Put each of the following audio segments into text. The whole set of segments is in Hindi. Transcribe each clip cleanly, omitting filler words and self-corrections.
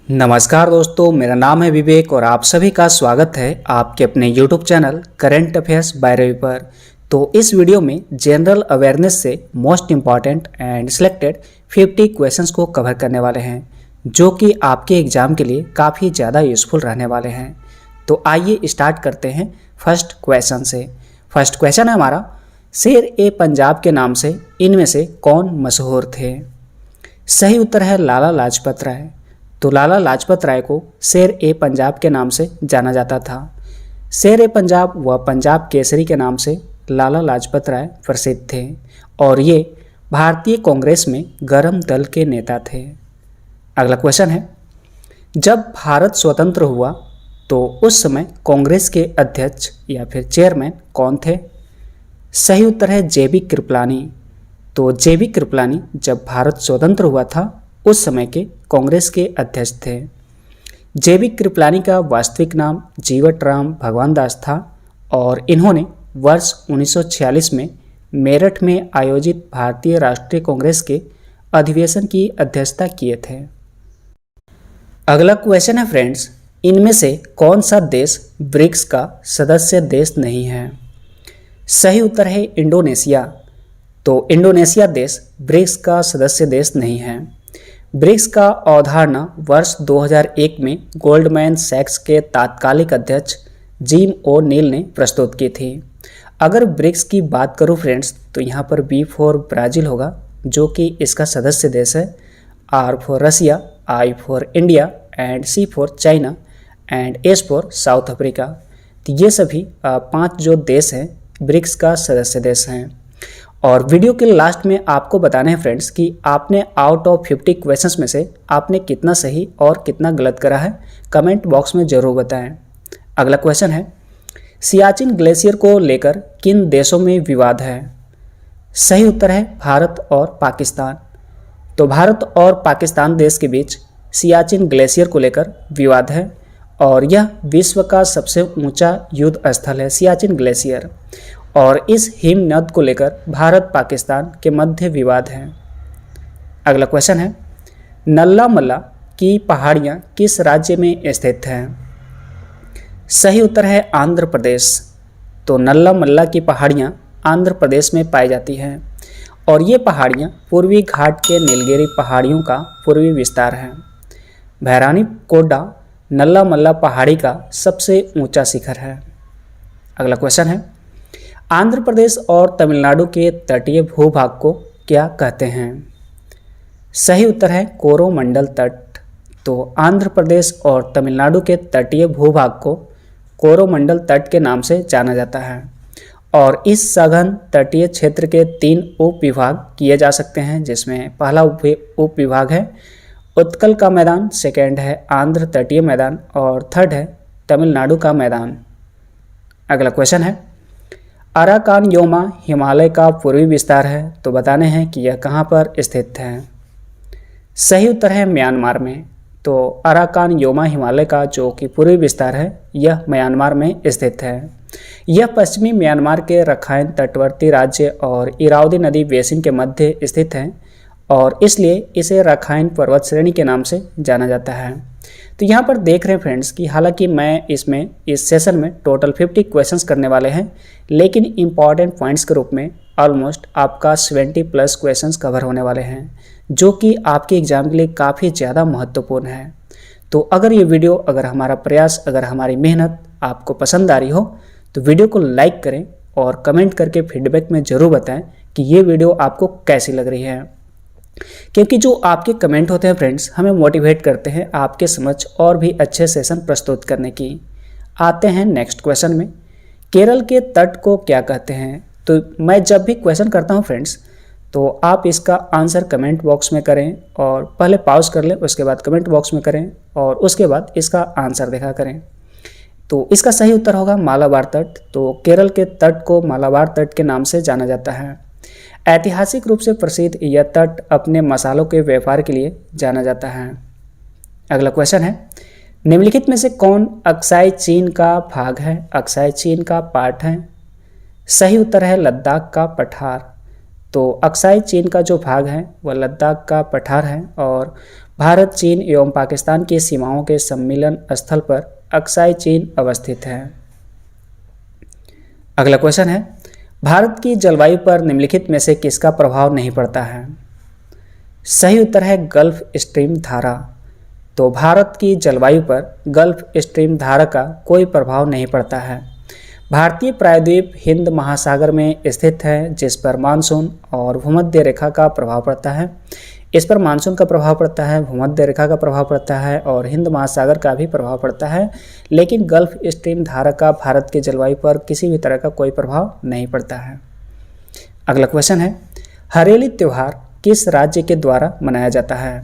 नमस्कार दोस्तों, मेरा नाम है विवेक और आप सभी का स्वागत है आपके अपने YouTube channel current affairs by Ravi पर। तो इस वीडियो में जनरल अवेयरनेस से most important and selected 50 questions को कवर करने वाले हैं, जो कि आपके एग्जाम के लिए काफ़ी ज़्यादा यूज़फुल रहने वाले हैं। तो आइए स्टार्ट करते हैं फर्स्ट क्वेश्चन से। फर्स्ट क्वेश्चन है हमारा, शेर ए पंजाब के नाम से इनमें से कौन मशहूर थे? सही उत्तर है लाला लाजपत राय। तो लाला लाजपत राय को शेर ए पंजाब के नाम से जाना जाता था। शेर ए पंजाब व पंजाब केसरी के नाम से लाला लाजपत राय प्रसिद्ध थे और ये भारतीय कांग्रेस में गर्म दल के नेता थे। अगला क्वेश्चन है, जब भारत स्वतंत्र हुआ तो उस समय कांग्रेस के अध्यक्ष या फिर चेयरमैन कौन थे? सही उत्तर है जेबी कृपलानी। तो जेबी कृपलानी जब भारत स्वतंत्र हुआ था उस समय के कांग्रेस के अध्यक्ष थे। जेबी कृपलानी का वास्तविक नाम जीवट राम भगवान दास था और इन्होंने वर्ष 1946 में मेरठ में आयोजित भारतीय राष्ट्रीय कांग्रेस के अधिवेशन की अध्यक्षता किए थे। अगला क्वेश्चन है फ्रेंड्स, इनमें से कौन सा देश ब्रिक्स का सदस्य देश नहीं है? सही उत्तर है इंडोनेशिया। तो इंडोनेशिया देश ब्रिक्स का सदस्य देश नहीं है। ब्रिक्स का अवधारणा वर्ष 2001 में गोल्डमैन सैक्स के तात्कालिक अध्यक्ष जिम ओ नील ने प्रस्तुत की थी। अगर ब्रिक्स की बात करूं फ्रेंड्स तो यहाँ पर बी फॉर ब्राज़ील होगा, जो कि इसका सदस्य देश है, R for Russia, I for India and C for China and S for South Africa. तो ये सभी 5 जो देश हैं ब्रिक्स का सदस्य देश हैं। और वीडियो के लास्ट में आपको बताना है फ्रेंड्स कि आपने आउट ऑफ 50 क्वेश्चंस में से आपने कितना सही और कितना गलत करा है, कमेंट बॉक्स में ज़रूर बताएं। अगला क्वेश्चन है, सियाचिन ग्लेशियर को लेकर किन देशों में विवाद है? सही उत्तर है भारत और पाकिस्तान। तो भारत और पाकिस्तान देश के बीच सियाचिन ग्लेशियर को लेकर विवाद है और यह विश्व का सबसे ऊंचा युद्ध स्थल है सियाचिन ग्लेशियर, और इस हिम नद को लेकर भारत पाकिस्तान के मध्य विवाद है। अगला क्वेश्चन है, नल्ला मल्ला की पहाड़ियाँ किस राज्य में स्थित हैं? सही उत्तर है आंध्र प्रदेश। तो नल्ला मल्ला की पहाड़ियाँ आंध्र प्रदेश में पाई जाती हैं और ये पहाड़ियाँ पूर्वी घाट के नीलगिरी पहाड़ियों का पूर्वी विस्तार है। भैरानी कोड्डा नल्ला मल्ला पहाड़ी का सबसे ऊंचा शिखर है। अगला क्वेश्चन है, आंध्र प्रदेश और तमिलनाडु के तटीय भूभाग को क्या कहते हैं? सही उत्तर है कोरोमंडल तट। तो आंध्र प्रदेश और तमिलनाडु के तटीय भूभाग को कोरोमंडल तट के नाम से जाना जाता है और इस सघन तटीय क्षेत्र के 3 उप विभाग किए जा सकते हैं, जिसमें पहला उप विभाग है उत्कल का मैदान, सेकेंड है आंध्र तटीय मैदान और थर्ड है तमिलनाडु का मैदान। अगला क्वेश्चन है, अराकानयोमा हिमालय का पूर्वी विस्तार है, तो बताने हैं कि यह कहाँ पर स्थित है? सही उत्तर है म्यांमार में। तो अराकानयोमा हिमालय का जो कि पूर्वी विस्तार है यह म्यांमार में स्थित है। यह पश्चिमी म्यांमार के रखाइन तटवर्ती राज्य और इरावदी नदी बेसिन के मध्य स्थित है और इसलिए इसे रखाइन पर्वत श्रेणी के नाम से जाना जाता है। तो यहाँ पर देख रहे हैं फ्रेंड्स कि हालांकि मैं इस सेशन में टोटल 50 क्वेश्चंस करने वाले हैं, लेकिन इंपॉर्टेंट पॉइंट्स के रूप में ऑलमोस्ट आपका 70+ क्वेश्चंस कवर होने वाले हैं, जो कि आपके एग्जाम के लिए काफ़ी ज़्यादा महत्वपूर्ण है। तो अगर ये वीडियो, अगर हमारा प्रयास, अगर हमारी मेहनत आपको पसंद आ रही हो तो वीडियो को लाइक करें और कमेंट करके फीडबैक में ज़रूर बताएँ कि ये वीडियो आपको कैसी लग रही है, क्योंकि जो आपके कमेंट होते हैं फ्रेंड्स हमें मोटिवेट करते हैं आपके समझ और भी अच्छे सेशन प्रस्तुत करने की। आते हैं नेक्स्ट क्वेश्चन में, केरल के तट को क्या कहते हैं? तो मैं जब भी क्वेश्चन करता हूं फ्रेंड्स तो आप इसका आंसर कमेंट बॉक्स में करें और पहले पॉज कर लें, उसके बाद कमेंट बॉक्स में करें और उसके बाद इसका आंसर देखा करें। तो इसका सही उत्तर होगा मालाबार तट। तो केरल के तट को मालाबार तट के नाम से जाना जाता है। ऐतिहासिक रूप से प्रसिद्ध यह तट अपने मसालों के व्यापार के लिए जाना जाता है। अगला क्वेश्चन है, निम्नलिखित में से कौन अक्साई चीन का भाग है? अक्साई चीन का पार्ट है। सही उत्तर है लद्दाख का पठार। तो अक्साई चीन का जो भाग है वह लद्दाख का पठार है और भारत, चीन एवं पाकिस्तान की सीमाओं के सम्मिलन स्थल पर अक्साई चीन अवस्थित है। अगला क्वेश्चन है, भारत की जलवायु पर निम्नलिखित में से किसका प्रभाव नहीं पड़ता है? सही उत्तर है गल्फ स्ट्रीम धारा। तो भारत की जलवायु पर गल्फ स्ट्रीम धारा का कोई प्रभाव नहीं पड़ता है। भारतीय प्रायद्वीप हिंद महासागर में स्थित है, जिस पर मानसून और भूमध्य रेखा का प्रभाव पड़ता है। इस पर मानसून का प्रभाव पड़ता है, भूमध्य रेखा का प्रभाव पड़ता है और हिंद महासागर का भी प्रभाव पड़ता है, लेकिन गल्फ स्ट्रीम धारा का भारत की जलवायु पर किसी भी तरह का कोई प्रभाव नहीं पड़ता है। अगला क्वेश्चन है, हरेली त्यौहार किस राज्य के द्वारा मनाया जाता है?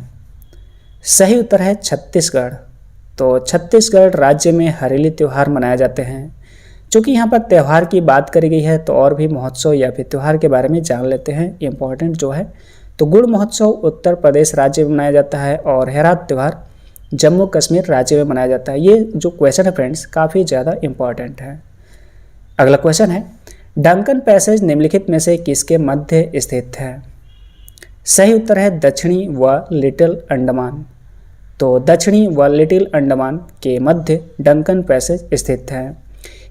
सही उत्तर है छत्तीसगढ़। तो छत्तीसगढ़ राज्य में हरेली त्यौहार मनाए जाते हैं। चूँकि यहाँ पर त्यौहार की बात करी गई है तो और भी महोत्सव या फिर त्यौहार के बारे में जान लेते हैं, इम्पॉर्टेंट जो है। तो गुड़ महोत्सव उत्तर प्रदेश राज्य में मनाया जाता है और हेरात त्यौहार जम्मू कश्मीर राज्य में मनाया जाता है। ये जो क्वेश्चन है फ्रेंड्स काफ़ी ज़्यादा इम्पॉर्टेंट है। अगला क्वेश्चन है, डंकन पैसेज निम्नलिखित में से किसके मध्य स्थित है? सही उत्तर है दक्षिणी व लिटिल अंडमान। तो दक्षिणी व लिटिल अंडमान के मध्य डंकन पैसेज स्थित है।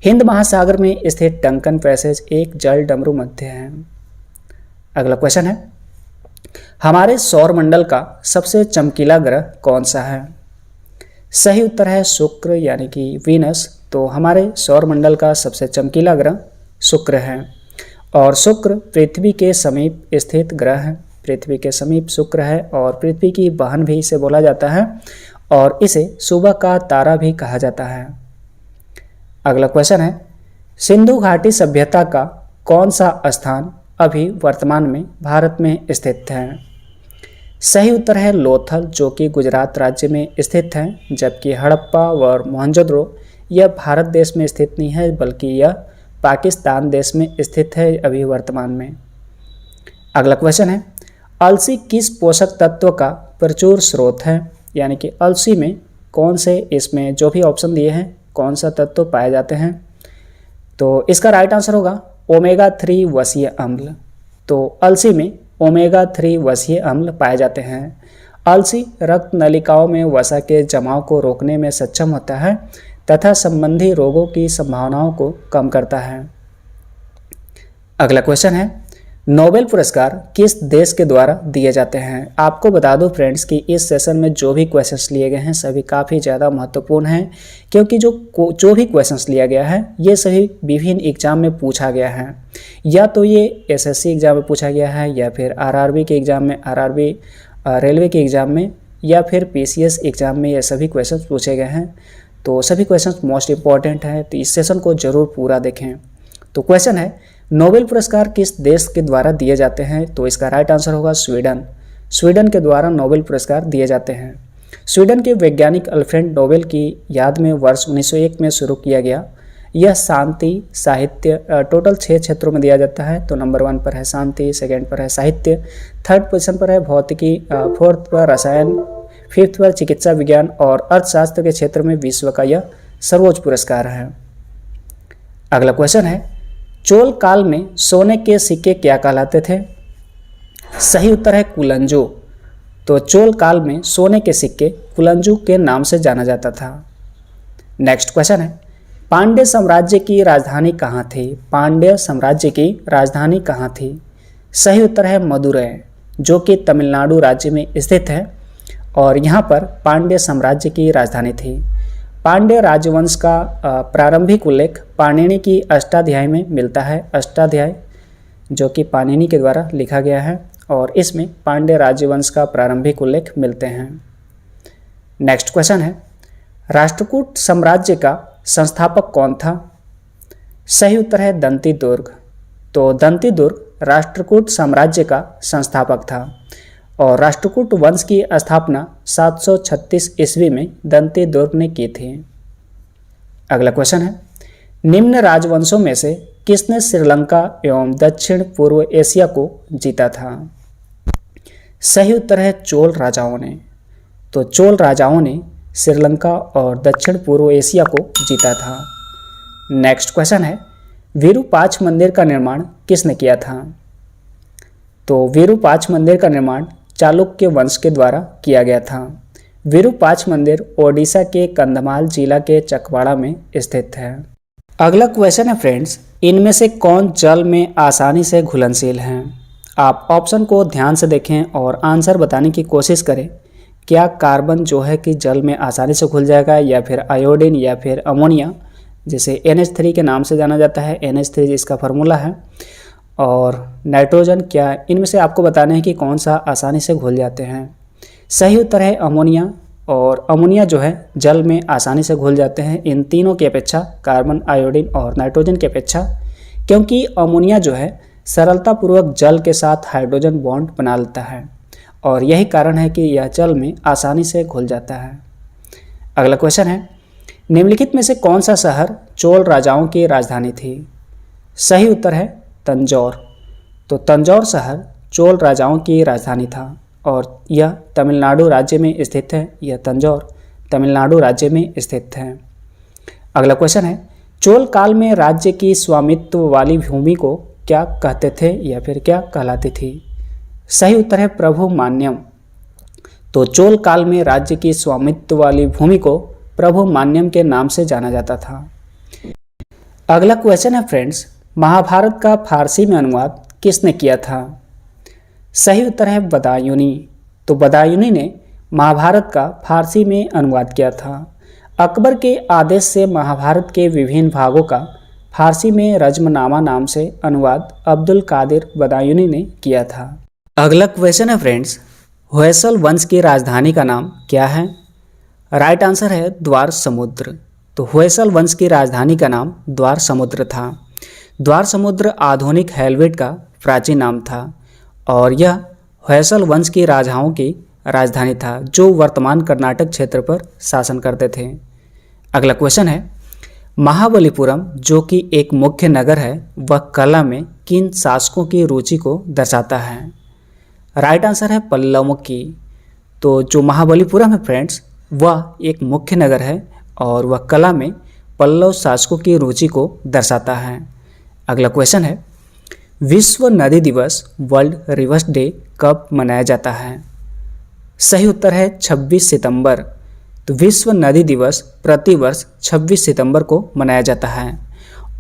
हिंद महासागर में स्थित डंकन पैसेज एक जल डमरू मध्य है। अगला क्वेश्चन है, हमारे सौर मंडल का सबसे चमकीला ग्रह कौन सा है? सही उत्तर है शुक्र यानी कि वीनस। तो हमारे सौर मंडल का सबसे चमकीला ग्रह शुक्र है और शुक्र पृथ्वी के समीप स्थित ग्रह है। पृथ्वी के समीप शुक्र है और पृथ्वी की बहन भी इसे बोला जाता है और इसे सुबह का तारा भी कहा जाता है। अगला क्वेश्चन है, सिंधु घाटी सभ्यता का कौन सा स्थान अभी वर्तमान में भारत में स्थित है? सही उत्तर है लोथल, जो कि गुजरात राज्य में स्थित है, जबकि हड़प्पा और मोहनजोदड़ो यह भारत देश में स्थित नहीं है बल्कि यह पाकिस्तान देश में स्थित है अभी वर्तमान में। अगला क्वेश्चन है, अलसी किस पोषक तत्व का प्रचुर स्रोत है? यानी कि अलसी में कौन से, इसमें जो भी ऑप्शन दिए हैं कौन सा तत्व पाए जाते हैं? तो इसका राइट आंसर होगा ओमेगा 3 वसीय अम्ल। तो अलसी में ओमेगा 3 वसीय अम्ल पाए जाते हैं। अलसी रक्त नलिकाओं में वसा के जमाव को रोकने में सक्षम होता है तथा संबंधी रोगों की संभावनाओं को कम करता है। अगला क्वेश्चन है, नोबेल पुरस्कार किस देश के द्वारा दिए जाते हैं? आपको बता दूं फ्रेंड्स कि इस सेशन में जो भी क्वेश्चंस लिए गए हैं सभी काफ़ी ज़्यादा महत्वपूर्ण हैं, क्योंकि जो भी क्वेश्चंस लिया गया है ये सभी विभिन्न एग्जाम में पूछा गया है। या तो ये एसएससी एग्जाम में पूछा गया है, या फिर आरआरबी के एग्ज़ाम में, आरआरबी रेलवे के एग्ज़ाम में, या फिर पीसीएस एग्ज़ाम में ये सभी क्वेश्चन पूछे गए हैं। तो सभी क्वेश्चन मोस्ट इंपॉर्टेंट हैं, तो इस सेशन को जरूर पूरा देखें। तो क्वेश्चन है, नोबेल पुरस्कार किस देश के द्वारा दिए जाते हैं? तो इसका राइट आंसर होगा स्वीडन। स्वीडन के द्वारा नोबेल पुरस्कार दिए जाते हैं। स्वीडन के वैज्ञानिक अल्फ्रेड नोबेल की याद में वर्ष 1901 में शुरू किया गया। यह शांति, साहित्य, टोटल 6 क्षेत्रों में दिया जाता है। तो नंबर 1 पर है शांति, सेकेंड पर है साहित्य, थर्ड पोजीशन पर है भौतिकी, फोर्थ पर रसायन, फिफ्थ पर चिकित्सा विज्ञान और अर्थशास्त्र के क्षेत्र में विश्व का यह सर्वोच्च पुरस्कार है। अगला क्वेश्चन है, चोल काल में सोने के सिक्के क्या कहलाते थे? सही उत्तर है कुलंजो। तो चोल काल में सोने के सिक्के कुलंजो के नाम से जाना जाता था। नेक्स्ट क्वेश्चन है, पांड्य साम्राज्य की राजधानी कहाँ थी? पांड्य साम्राज्य की राजधानी कहाँ थी? सही उत्तर है मदुरै, जो कि तमिलनाडु राज्य में स्थित है और यहाँ पर पांड्य साम्राज्य की राजधानी थी। पांड्य राजवंश का प्रारंभिक उल्लेख पाणिनि की अष्टाध्यायी में मिलता है। अष्टाध्याय जो कि पाणिनि के द्वारा लिखा गया है और इसमें पांड्य राजवंश का प्रारंभिक उल्लेख मिलते हैं। नेक्स्ट क्वेश्चन है, राष्ट्रकूट साम्राज्य का संस्थापक कौन था? सही उत्तर है दंती दुर्ग। तो दंती दुर्ग राष्ट्रकूट साम्राज्य का संस्थापक था और राष्ट्रकूट वंश की स्थापना 736 ईस्वी में दंती दुर्ग ने की थी। अगला क्वेश्चन है, निम्न राजवंशों में से किसने श्रीलंका एवं दक्षिण पूर्व एशिया को जीता था? सही उत्तर है चोल राजाओं ने। तो चोल राजाओं ने श्रीलंका और दक्षिण पूर्व एशिया को जीता था। नेक्स्ट क्वेश्चन है, विरूपाक्ष मंदिर का निर्माण किसने किया था? तो विरूपाक्ष मंदिर का निर्माण चालुक्य वंश के द्वारा किया गया था। विरूपाक्ष मंदिर ओडिशा के कंधमाल जिला के चकवाड़ा में स्थित है। अगला क्वेश्चन है फ्रेंड्स, इनमें से कौन जल में आसानी से घुलनशील हैं? आप ऑप्शन को ध्यान से देखें और आंसर बताने की कोशिश करें। क्या कार्बन जो है कि जल में आसानी से घुल जाएगा, या फिर आयोडीन, या फिर अमोनिया जिसे NH3 के नाम से जाना जाता है, NH3 इसका फार्मूला है, और नाइट्रोजन, क्या इनमें से आपको बताना है कि कौन सा आसानी से घुल जाते हैं? सही उत्तर है अमोनिया, और अमोनिया जो है जल में आसानी से घुल जाते हैं इन तीनों की अपेक्षा, कार्बन, आयोडीन और नाइट्रोजन की अपेक्षा, क्योंकि अमोनिया जो है सरलतापूर्वक जल के साथ हाइड्रोजन बॉन्ड बना लेता है और यही कारण है कि यह जल में आसानी से घुल जाता है। अगला क्वेश्चन है, निम्नलिखित में से कौन सा शहर चोल राजाओं की राजधानी थी? सही उत्तर है तंजौर। तो तंजौर शहर चोल राजाओं की राजधानी था और यह तमिलनाडु राज्य में स्थित है। यह तंजौर तमिलनाडु राज्य में स्थित है। अगला क्वेश्चन है, चोल काल में राज्य की स्वामित्व वाली भूमि को क्या कहते थे या फिर क्या कहलाती थी? सही उत्तर है प्रभु मान्यम। तो चोल काल में राज्य की स्वामित्व वाली भूमि को प्रभु मान्यम के नाम से जाना जाता था। अगला क्वेश्चन है फ्रेंड्स, महाभारत का फारसी में अनुवाद किसने किया था? सही उत्तर है बदायूनी। तो बदायूनी ने महाभारत का फारसी में अनुवाद किया था। अकबर के आदेश से महाभारत के विभिन्न भागों का फारसी में रज्मनामा नाम से अनुवाद अब्दुल कादिर बदायूनी ने किया था। अगला क्वेश्चन है फ्रेंड्स, होयसल वंश की राजधानी का नाम क्या है? राइट आंसर है द्वार समुद्र। तो होयसल वंश की राजधानी का नाम द्वार समुद्र था। द्वार समुद्र आधुनिक हेलवेट का प्राचीन नाम था और यह होयसल वंश की राजाओं की राजधानी था जो वर्तमान कर्नाटक क्षेत्र पर शासन करते थे। अगला क्वेश्चन है, महाबलीपुरम जो कि एक मुख्य नगर है वह कला में किन शासकों की रुचि को दर्शाता है? राइट आंसर है पल्लवों की। तो जो महाबलीपुरम है फ्रेंड्स वह एक मुख्य नगर है और वह कला में पल्लव शासकों की रुचि को दर्शाता है। अगला क्वेश्चन है, विश्व नदी दिवस वर्ल्ड रिवर्स डे कब मनाया जाता है? सही उत्तर है 26 सितंबर। तो विश्व नदी दिवस प्रतिवर्ष 26 सितंबर को मनाया जाता है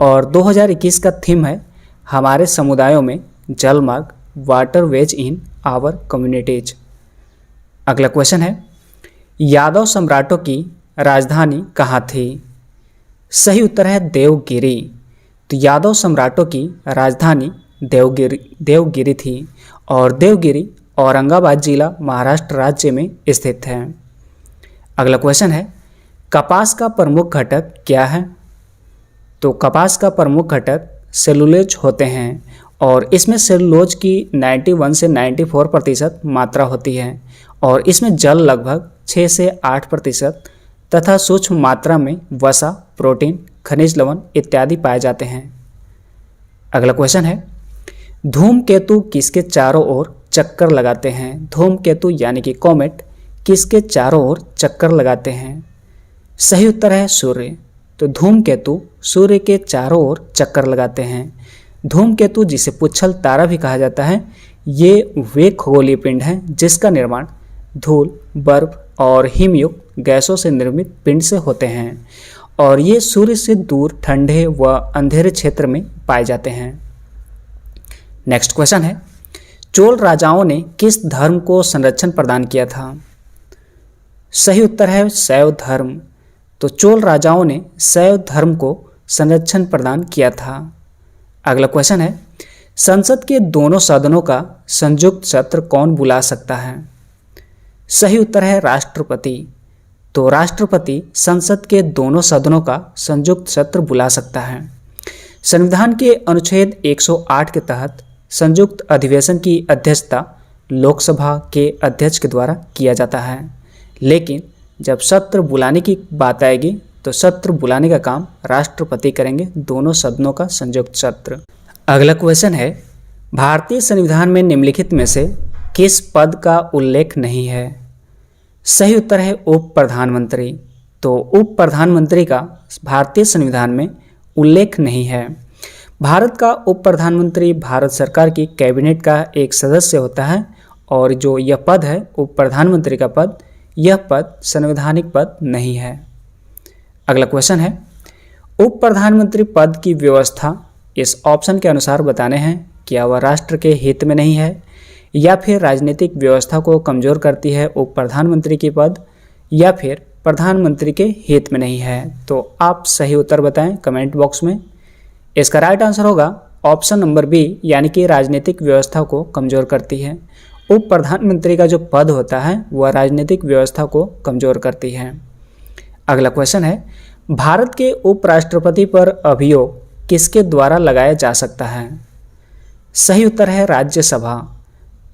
और 2021 का थीम है हमारे समुदायों में जलमार्ग, waterways in our communities. अगला क्वेश्चन है, यादव सम्राटों की राजधानी कहाँ थी? सही उत्तर है देवगिरी। तो यादव सम्राटों की राजधानी देवगिरी थी और देवगिरी औरंगाबाद जिला महाराष्ट्र राज्य में स्थित है। अगला क्वेश्चन है, कपास का प्रमुख घटक क्या है? तो कपास का प्रमुख घटक सेलुलोज होते हैं और इसमें सेलुलोज की 91 से 94% मात्रा होती है और इसमें जल लगभग 6 से 8% तथा सूक्ष्म मात्रा में वसा, प्रोटीन, खनिज लवण इत्यादि पाए जाते हैं। अगला क्वेश्चन है, धूमकेतु किसके चारों ओर चक्कर लगाते हैं? धूमकेतु यानी कि कॉमेट किसके चारों ओर चक्कर लगाते हैं? सही उत्तर है सूर्य। तो धूमकेतु सूर्य के चारों ओर चक्कर लगाते हैं। धूमकेतु जिसे पुच्छल तारा भी कहा जाता है, ये वे खगोलीय पिंड हैं जिसका निर्माण धूल, बर्फ और हिमयुक्त गैसों से निर्मित पिंड से होते हैं और ये सूर्य से दूर ठंडे व अंधेरे क्षेत्र में पाए जाते हैं। नेक्स्ट क्वेश्चन है, चोल राजाओं ने किस धर्म को संरक्षण प्रदान किया था? सही उत्तर है शैव धर्म। तो चोल राजाओं ने शैव धर्म को संरक्षण प्रदान किया था। अगला क्वेश्चन है, संसद के दोनों सदनों का संयुक्त सत्र कौन बुला सकता है? सही उत्तर है राष्ट्रपति। तो राष्ट्रपति संसद के दोनों सदनों का संयुक्त सत्र बुला सकता है। संविधान के अनुच्छेद 108 के तहत संयुक्त अधिवेशन की अध्यक्षता लोकसभा के अध्यक्ष के द्वारा किया जाता है, लेकिन जब सत्र बुलाने की बात आएगी तो सत्र बुलाने का काम राष्ट्रपति करेंगे, दोनों सदनों का संयुक्त सत्र। अगला क्वेश्चन है, भारतीय संविधान में निम्नलिखित में से किस पद का उल्लेख नहीं है? सही उत्तर है उप प्रधानमंत्री। तो उप प्रधानमंत्री का भारतीय संविधान में उल्लेख नहीं है। भारत का उप प्रधानमंत्री भारत सरकार की कैबिनेट का एक सदस्य होता है और जो यह पद है उप प्रधानमंत्री का पद, यह पद संवैधानिक पद नहीं है। अगला क्वेश्चन है, उप प्रधानमंत्री पद की व्यवस्था इस ऑप्शन के अनुसार बताने हैं। क्या वह राष्ट्र के हित में नहीं है, या फिर राजनीतिक व्यवस्था को कमजोर करती है उप प्रधानमंत्री की पद, या फिर प्रधानमंत्री के हित में नहीं है? तो आप सही उत्तर बताएं कमेंट बॉक्स में। इसका राइट आंसर होगा ऑप्शन नंबर बी, यानी कि राजनीतिक व्यवस्था को कमजोर करती है। उप प्रधानमंत्री का जो पद होता है वह राजनीतिक व्यवस्था को कमजोर करती है। अगला क्वेश्चन है, भारत के उपराष्ट्रपति पर अभियोग किसके द्वारा लगाया जा सकता है? सही उत्तर है राज्यसभा।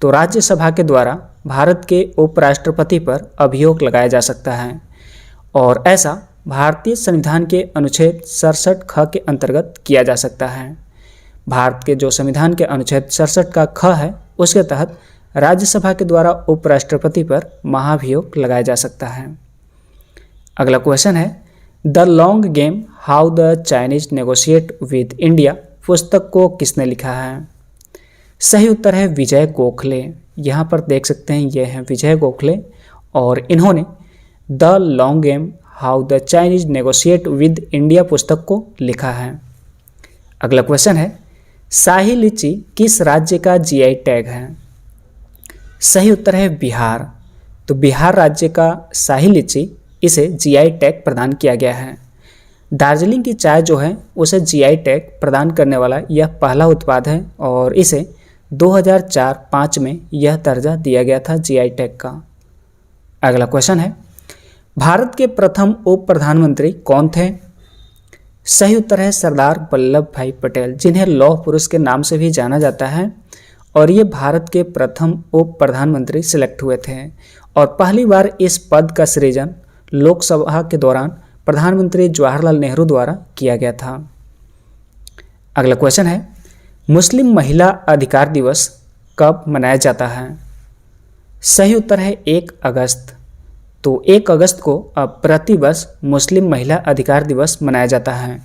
तो राज्यसभा के द्वारा भारत के उपराष्ट्रपति पर अभियोग लगाया जा सकता है और ऐसा भारतीय संविधान के अनुच्छेद 67 ख के अंतर्गत किया जा सकता है। भारत के जो संविधान के अनुच्छेद 67 का ख है उसके तहत राज्यसभा के द्वारा उपराष्ट्रपति पर महाभियोग लगाया जा सकता है। अगला क्वेश्चन है, the long game how the Chinese negotiate with India पुस्तक को किसने लिखा है? सही उत्तर है विजय गोखले। यहाँ पर देख सकते हैं ये हैं विजय गोखले और इन्होंने the long game how the Chinese negotiate with India पुस्तक को लिखा है। अगला क्वेश्चन है, शाही लीची किस राज्य का जीआई टैग है? सही उत्तर है बिहार। तो बिहार राज्य का शाही लीची इसे जीआई टैग प्रदान किया गया है। दार्जिलिंग की चाय जो है उसे जीआई टैग प्रदान करने वाला यह पहला उत्पाद है और इसे 2004-05 में यह दर्जा दिया गया था जीआई टैग का। अगला क्वेश्चन है, भारत के प्रथम उप प्रधानमंत्री कौन थे? सही उत्तर है सरदार वल्लभ भाई पटेल, जिन्हें लौह पुरुष के नाम से भी जाना जाता है और ये भारत के प्रथम उप प्रधानमंत्री सिलेक्ट हुए थे और पहली बार इस पद का सृजन लोकसभा के दौरान प्रधानमंत्री जवाहरलाल नेहरू द्वारा किया गया था। अगला क्वेश्चन है, मुस्लिम महिला अधिकार दिवस कब मनाया जाता है? सही उत्तर है 1 अगस्त। तो 1 अगस्त को अब प्रतिवर्ष मुस्लिम महिला अधिकार दिवस मनाया जाता है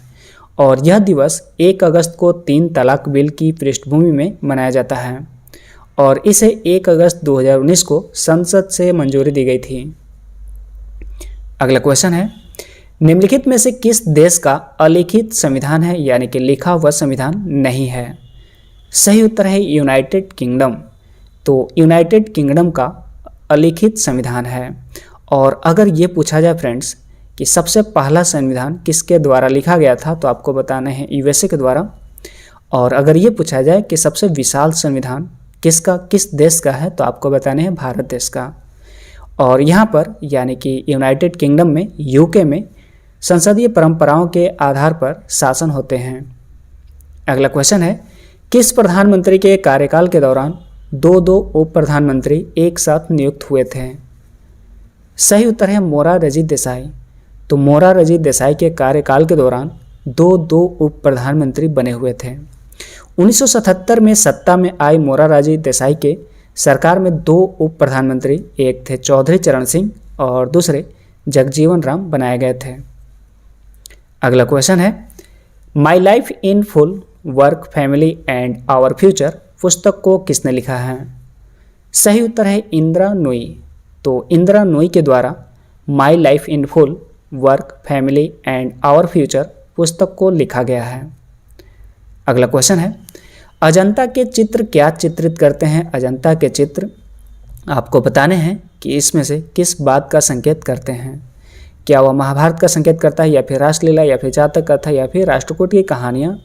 और यह दिवस 1 अगस्त को 3 तलाक बिल की पृष्ठभूमि में मनाया जाता है और इसे 1 अगस्त 2019 को संसद से मंजूरी दी गई थी। अगला क्वेश्चन है, निम्नलिखित में से किस देश का अलिखित संविधान है, यानी कि लिखा हुआ संविधान नहीं है? सही उत्तर है यूनाइटेड किंगडम। तो यूनाइटेड किंगडम का अलिखित संविधान है और अगर ये पूछा जाए फ्रेंड्स कि सबसे पहला संविधान किसके द्वारा लिखा गया था, तो आपको बताना है यूएसए के द्वारा। और अगर ये पूछा जाए कि सबसे विशाल संविधान किस देश का है, तो आपको बताने हैं भारत देश का। और यहाँ पर यानी कि यूनाइटेड किंगडम में, यूके में संसदीय परंपराओं के आधार पर शासन होते हैं। अगला क्वेश्चन है, किस प्रधानमंत्री के कार्यकाल के दौरान 2 उप प्रधानमंत्री एक साथ नियुक्त हुए थे? सही उत्तर है मोरारजी देसाई। तो मोरारजी देसाई के कार्यकाल के दौरान 2 उप प्रधानमंत्री बने हुए थे। 1977 में सत्ता में आई मोरारजी देसाई के सरकार में 2 उप प्रधानमंत्री, एक थे चौधरी चरण सिंह और दूसरे जगजीवन राम बनाए गए थे। अगला क्वेश्चन है, my life in full work family and our future पुस्तक को किसने लिखा है? सही उत्तर है इंदिरा नूई। तो इंदिरा नूई के द्वारा my life in full work family and our future पुस्तक को लिखा गया है। अगला क्वेश्चन है, अजंता के चित्र क्या चित्रित करते हैं? अजंता के चित्र आपको बताने हैं कि इसमें से किस बात का संकेत करते हैं। क्या वह महाभारत का संकेत करता है, या फिर रासलीला, या फिर जातक कथा, या फिर राष्ट्रकूट की कहानियाँ?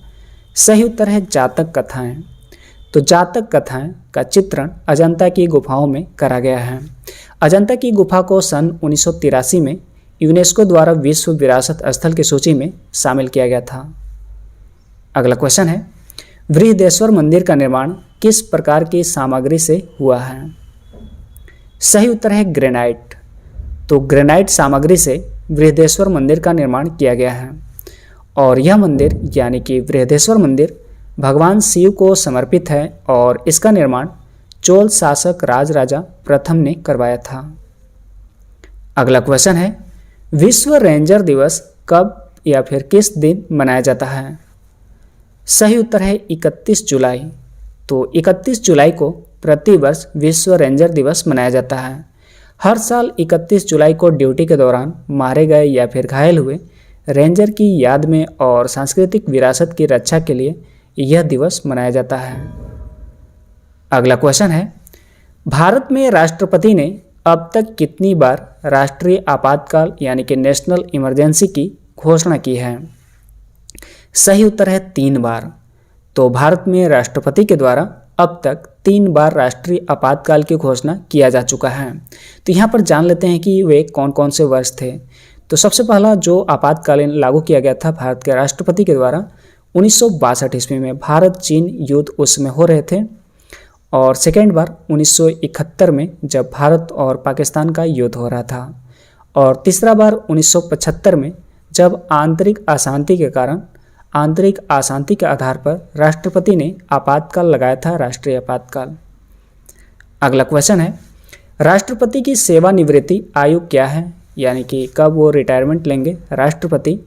सही उत्तर है जातक कथाएं। तो जातक कथाएं का चित्रण अजंता की गुफाओं में करा गया है। अजंता की गुफा को सन 1983 में यूनेस्को द्वारा विश्व विरासत स्थल की सूची में शामिल किया गया था। अगला क्वेश्चन है, बृहदेश्वर मंदिर का निर्माण किस प्रकार की सामग्री से हुआ है? सही उत्तर है ग्रेनाइट। तो ग्रेनाइट सामग्री से बृहदेश्वर मंदिर का निर्माण किया गया है और यह मंदिर यानी कि बृहदेश्वर मंदिर भगवान शिव को समर्पित है और इसका निर्माण चोल शासक राजराजा प्रथम ने करवाया था। अगला क्वेश्चन है, विश्व रेंजर दिवस कब या फिर किस दिन मनाया जाता है? सही उत्तर है 31 जुलाई। तो 31 जुलाई को प्रतिवर्ष विश्व रेंजर दिवस मनाया जाता है। हर साल 31 जुलाई को ड्यूटी के दौरान मारे गए या फिर घायल हुए रेंजर की याद में और सांस्कृतिक विरासत की रक्षा के लिए यह दिवस मनाया जाता है। अगला क्वेश्चन है, भारत में राष्ट्रपति ने अब तक कितनी बार राष्ट्रीय आपातकाल यानी कि नेशनल इमरजेंसी की घोषणा की है? सही उत्तर है 3 बार। तो भारत में राष्ट्रपति के द्वारा अब तक 3 बार राष्ट्रीय आपातकाल की घोषणा किया जा चुका है। तो यहाँ पर जान लेते हैं कि वे कौन कौन से वर्ष थे। तो सबसे पहला जो आपातकालीन लागू किया गया था भारत के राष्ट्रपति के द्वारा 1962 ईस्वी में, भारत चीन युद्ध उस समय हो रहे थे। और सेकेंड बार 1971 में जब भारत और पाकिस्तान का युद्ध हो रहा था। और तीसरा बार 1975 में जब आंतरिक अशांति के आधार पर राष्ट्रपति ने आपातकाल लगाया था, राष्ट्रीय आपातकाल। अगला क्वेश्चन है, राष्ट्रपति की सेवानिवृत्ति आयु क्या है, यानी कि कब वो रिटायरमेंट लेंगे राष्ट्रपति?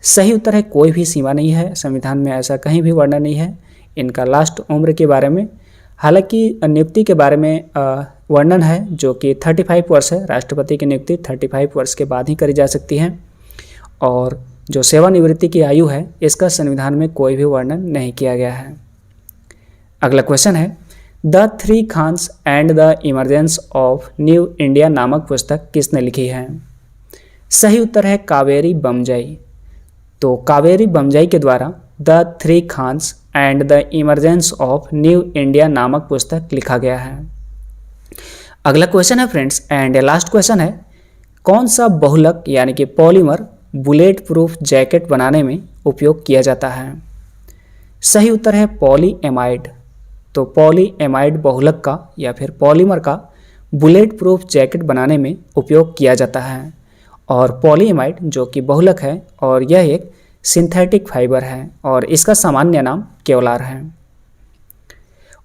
सही उत्तर है कोई भी सीमा नहीं है, संविधान में ऐसा कहीं भी वर्णन नहीं है इनका लास्ट उम्र के बारे में। हालांकि नियुक्ति के बारे में वर्णन है जो कि 35 वर्ष है। राष्ट्रपति की नियुक्ति 35 वर्ष के बाद ही करी जा सकती है। और जो सेवानिवृत्ति की आयु है इसका संविधान में कोई भी वर्णन नहीं किया गया है। अगला क्वेश्चन है, the three Khans and the emergence of new India नामक पुस्तक किसने लिखी है? सही उत्तर है कावेरी बमजाई। तो कावेरी बमजाई के द्वारा the three Khans and the emergence of new India नामक पुस्तक लिखा गया है। अगला क्वेश्चन है फ्रेंड्स एंड लास्ट क्वेश्चन है, कौन सा बहुलक यानी कि पॉलीमर बुलेट प्रूफ जैकेट बनाने में उपयोग किया जाता है? सही उत्तर है पॉलीएमाइड। तो पॉलीएमाइड बहुलक का या फिर पॉलीमर का बुलेट प्रूफ जैकेट बनाने में उपयोग किया जाता है। और पॉलीएमाइड जो कि बहुलक है और यह एक सिंथेटिक फाइबर है और इसका सामान्य नाम केवलार है।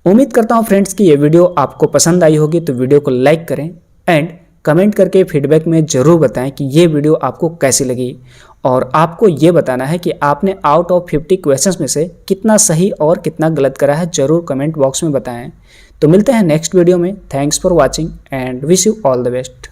उम्मीद करता हूँ फ्रेंड्स कि ये वीडियो आपको पसंद आई होगी। तो वीडियो को लाइक करें एंड कमेंट करके फीडबैक में ज़रूर बताएं कि ये वीडियो आपको कैसी लगी। और आपको ये बताना है कि आपने आउट ऑफ 50 क्वेश्चंस में से कितना सही और कितना गलत करा है, ज़रूर कमेंट बॉक्स में बताएं। तो मिलते हैं नेक्स्ट वीडियो में। Thanks for watching and wish you all the best.